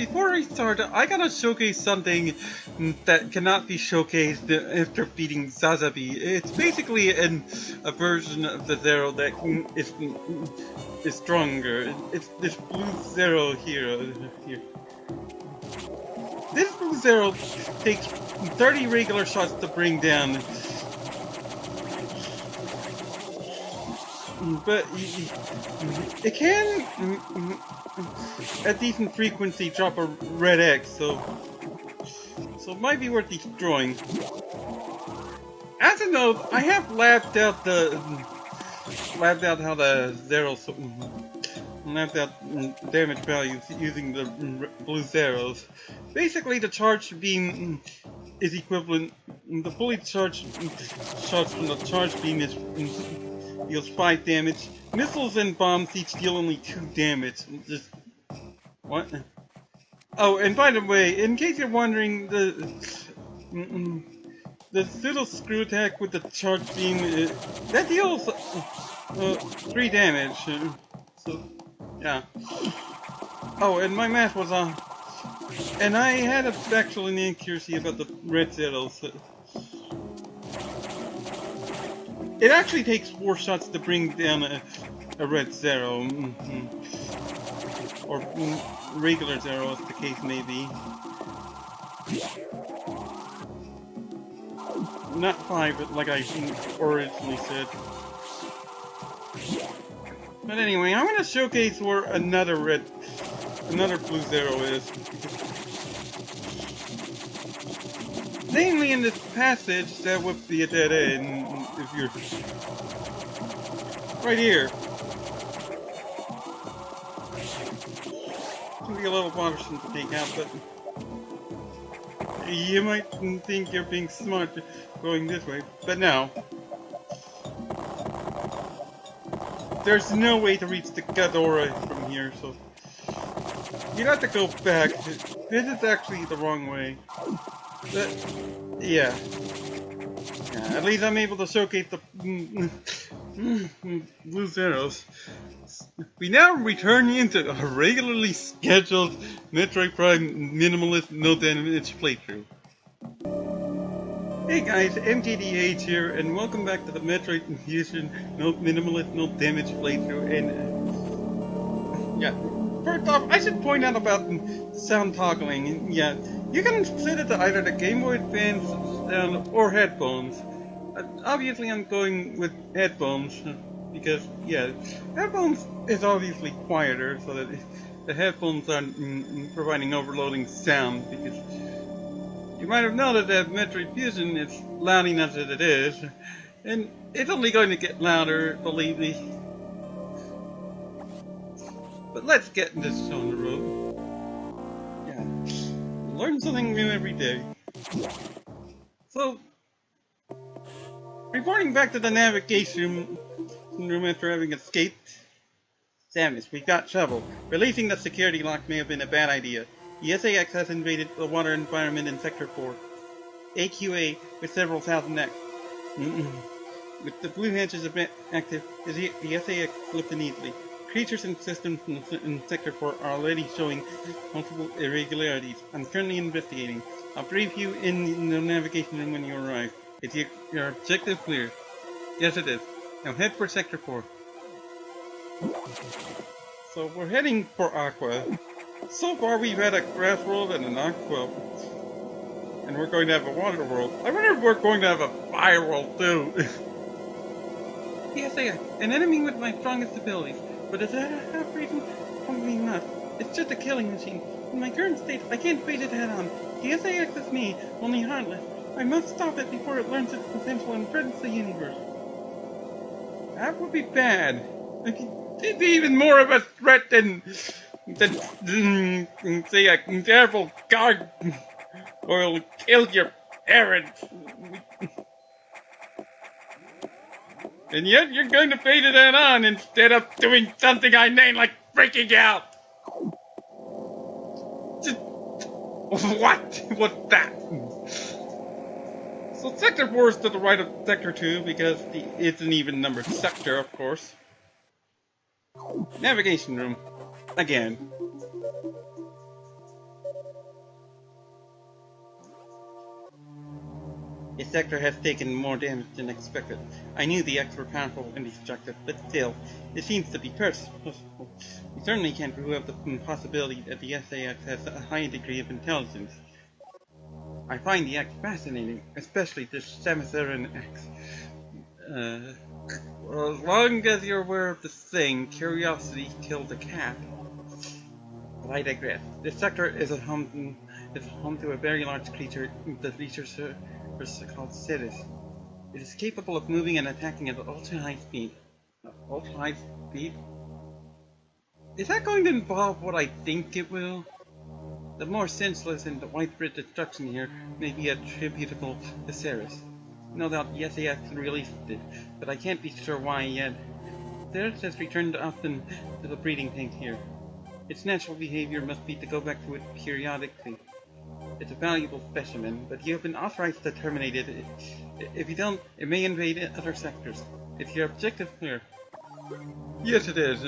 before I start, I gotta showcase something that cannot be showcased after beating Zazabi. It's basically a version of the Zero that is stronger. It's this blue Zero here. This blue Zero takes 30 regular shots to bring down. But it can, at decent frequency, drop a red X, so it might be worth destroying. As a note, I have labbed out how the zeros, labbed out damage values using the blue zeros. Basically, the charged beam is equivalent. The fully charged shots from the charged beam deals 5 damage. Missiles and bombs each deal only 2 damage. Just what? Oh, and by the way, in case you're wondering, the pseudo screw attack with the charged beam that deals 3 damage. So yeah. Oh, and my math was off. And I had a factual inaccuracy about the red zeros. It actually takes 4 shots to bring down a red zero. Or regular zero, as the case may be. Not 5, but like I originally said. But anyway, I'm gonna showcase where another blue zero is. Namely in this passage that would be a dead end if you're right here. It can be a little bothersome to take out, but you might think you're being smart going this way, but no. There's no way to reach the Ghidorah from here, so you have to go back. This is actually the wrong way. But, yeah. At least I'm able to showcase the blue zeros. We now return into a regularly scheduled Metroid Prime Minimalist no damage playthrough. Hey guys, MGDH here, and welcome back to the Metroid Fusion Minimalist no damage playthrough. And yeah, first off, I should point out about sound toggling. Yeah, you can set it to either the Game Boy Advance sound or headphones. Obviously, I'm going with headphones because, yeah, headphones is obviously quieter, so that the headphones aren't providing overloading sound. Because you might have noted that Metroid Fusion is loud enough as it is, and it's only going to get louder, believe me. But let's get this on the road. Yeah, learn something new every day. So, reporting back to the navigation room after having escaped. Samus, we've got trouble. Releasing the security lock may have been a bad idea. The SAS has invaded the water environment in Sector 4. AQA with several thousand X. With the blue hatches active, the SAS slipped in easily. Creatures and systems in Sector 4 are already showing multiple irregularities. I'm currently investigating. I'll brief you in the navigation room when you arrive. Is your objective clear? Yes, it is. Now head for Sector 4. So we're heading for Aqua. So far we've had a grass world and an aqua. And we're going to have a water world. I wonder if we're going to have a fire world too. Yes, an enemy with my strongest abilities. But is that a half reason? Probably not. It's just a killing machine. In my current state, I can't face it head on. The SAS is me, only heartless. I must stop it before it learns its potential and threatens the universe. That would be bad. It'd be even more of a threat than say a terrible guard will kill your parents. And yet you're going to fade it head on instead of doing something I name like freaking out. Just, what? What's that? So Sector 4 is to the right of Sector 2 because it's an even numbered sector, of course. Navigation room. Again. This sector has taken more damage than expected. I knew the X were powerful and destructive, but still, it seems to be purposeful. We certainly can't rule out the possibility that the SAX has a high degree of intelligence. I find the X fascinating, especially this Samissaran X. Well, as long as you're aware of this thing, curiosity killed the cat. But I digress. This sector is home to a very large creature, the researcher called Serris. It is capable of moving and attacking at ultra-high speed. Ultra-high speed? Is that going to involve what I think it will? The more senseless and widespread destruction here may be attributable to Serris. No doubt the SAS released it, but I can't be sure why yet. Serris has returned often to the breeding tank here. Its natural behavior must be to go back to it periodically. It's a valuable specimen, but you have been authorized to terminate it. If you don't, it may invade other sectors. Is your objective clear? Yes, it is.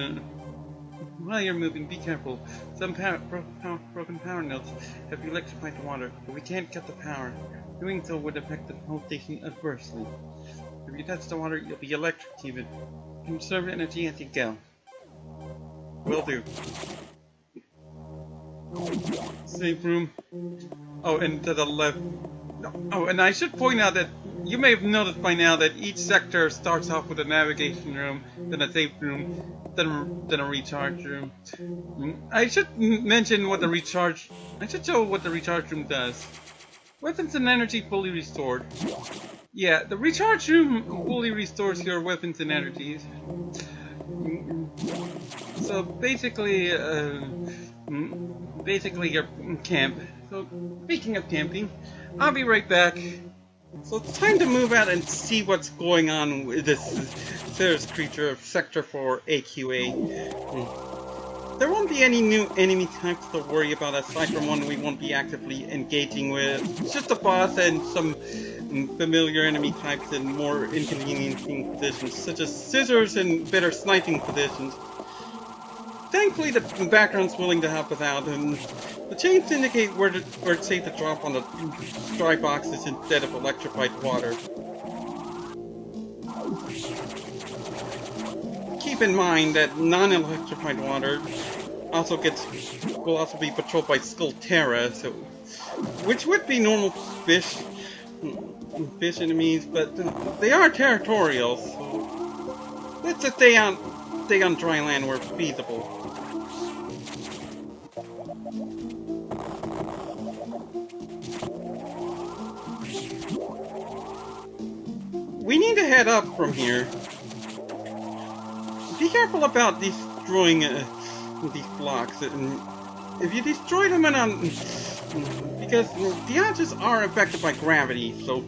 While you're moving, be careful. Some broken power nodes have electrified the water, but we can't cut the power. Doing so would affect the whole station adversely. If you touch the water, you'll be electrocuted. Conserve energy as you go. Will do. Safe room. Oh, and to the left. Oh, and I should point out that you may have noticed by now that each sector starts off with a navigation room, then a safe room, then a recharge room. I should mention what the recharge. I should show what the recharge room does. Weapons and energy fully restored. Yeah, the recharge room fully restores your weapons and energies. So basically your camp. So speaking of camping, I'll be right back. So it's time to move out and see what's going on with this Serris creature of Sector 4 AQA. There won't be any new enemy types to worry about aside from one we won't be actively engaging with. It's just a boss and some familiar enemy types in more inconveniencing positions, such as Scissors and better sniping positions. Thankfully, the background's willing to help us out, and the chains indicate where it's safe to drop on the dry boxes instead of electrified water. Keep in mind that non-electrified water will also be patrolled by Skullterra, which would be normal fish enemies, but they are territorial, so let's just stay on dry land where feasible. We need to head up from here. Be careful about destroying these blocks. If you destroy them because the Owtches are affected by gravity, so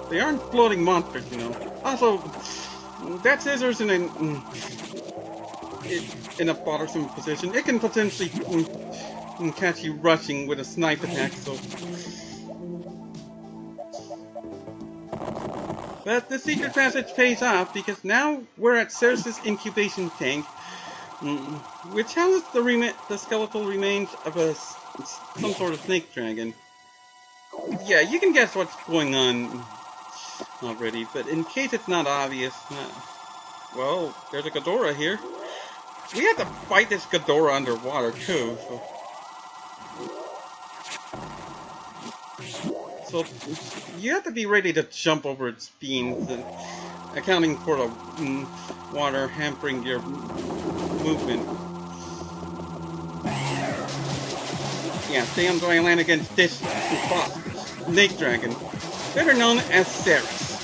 they aren't floating monsters, you know. Also, that Scissor's in a bothersome position. It can potentially catch you rushing with a snipe attack, so. But the secret passage pays off because now we're at Serris' incubation tank, which houses the skeletal remains of some sort of snake dragon. Yeah, you can guess what's going on already, but in case it's not obvious, well, there's a Ghidorah here. We have to fight this Ghidorah underwater too, so you have to be ready to jump over its beams, accounting for the water hampering your movement. Yeah, stay on dry land against this boss, snake dragon, better known as Serris.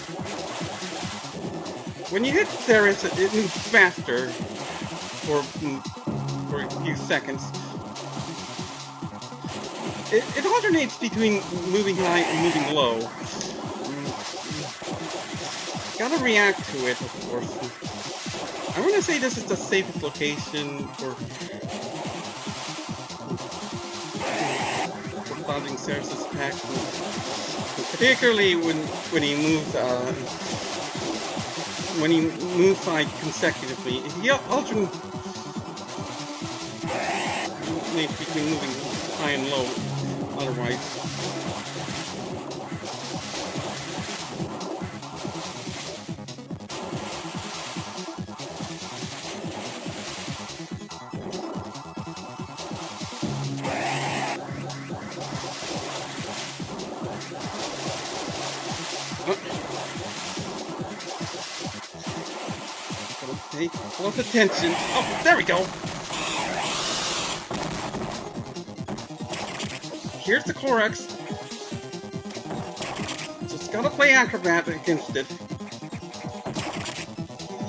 When you hit Serris, it moves faster for a few seconds. It alternates between moving high and moving low. Gotta react to it, of course. I want to say this is the safest location for dodging Serris' attack. Particularly when he moves side consecutively. If he alternates between moving high and low, otherwise Close attention. Oh, there we go. Here's the Corex. Just gotta play acrobat against it.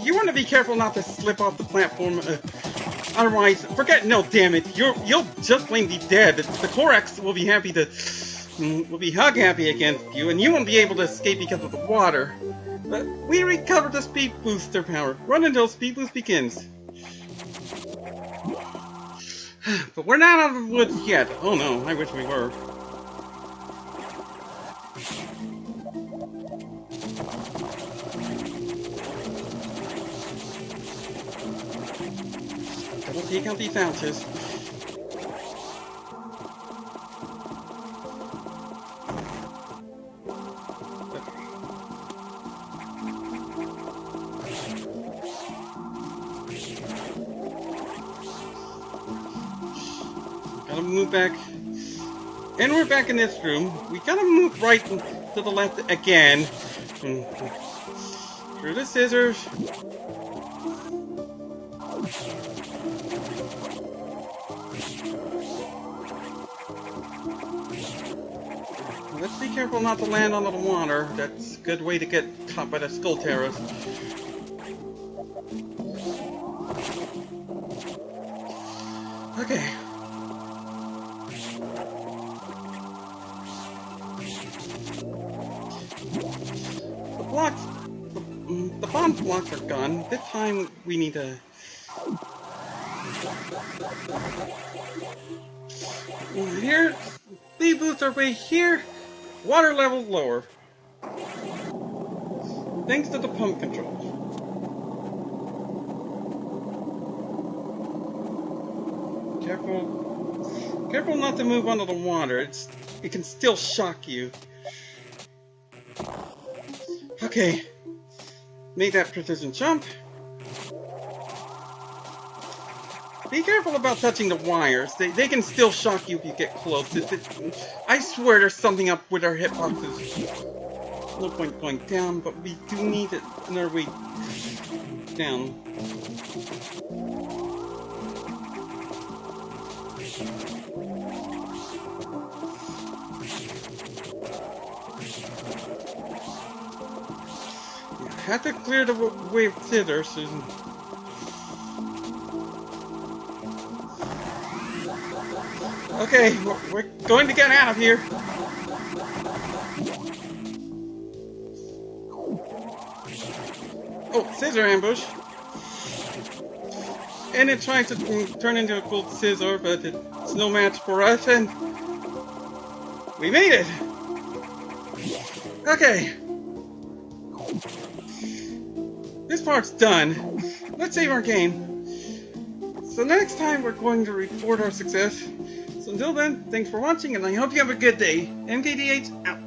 You want to be careful not to slip off the platform. Otherwise, forget. No, damn it. You'll just plain be dead. The Corex will be happy to. Will be hug happy against you, and you won't be able to escape because of the water. But we recovered the speed booster power. Run until speed boost begins. But we're not out of the woods yet. Oh no, I wish we were. Gotta take out these Owtches. Gotta move back. And we're back in this room. We gotta move right to the left again. Through the scissors. Let's be careful not to land on the water. That's a good way to get caught by the skull terrorists. Okay. The bomb blocks are gone. This time we need to... Here, speed boosts are way here. Water level lower. Thanks to the pump control. Careful not to move onto the water. It can still shock you. Okay. Made that precision jump. Be careful about touching the wires. They can still shock you if you get close. I swear there's something up with our hitboxes. No point going down, but we do need another way down. Have to clear the way with Scissors. Okay, we're going to get out of here. Oh, scissor ambush. And it tries to turn into a cool scissor, but it's no match for us, and we made it. Okay. This part's done. Let's save our game. So next time we're going to report our success. So until then, thanks for watching, and I hope you have a good day. MKDH out.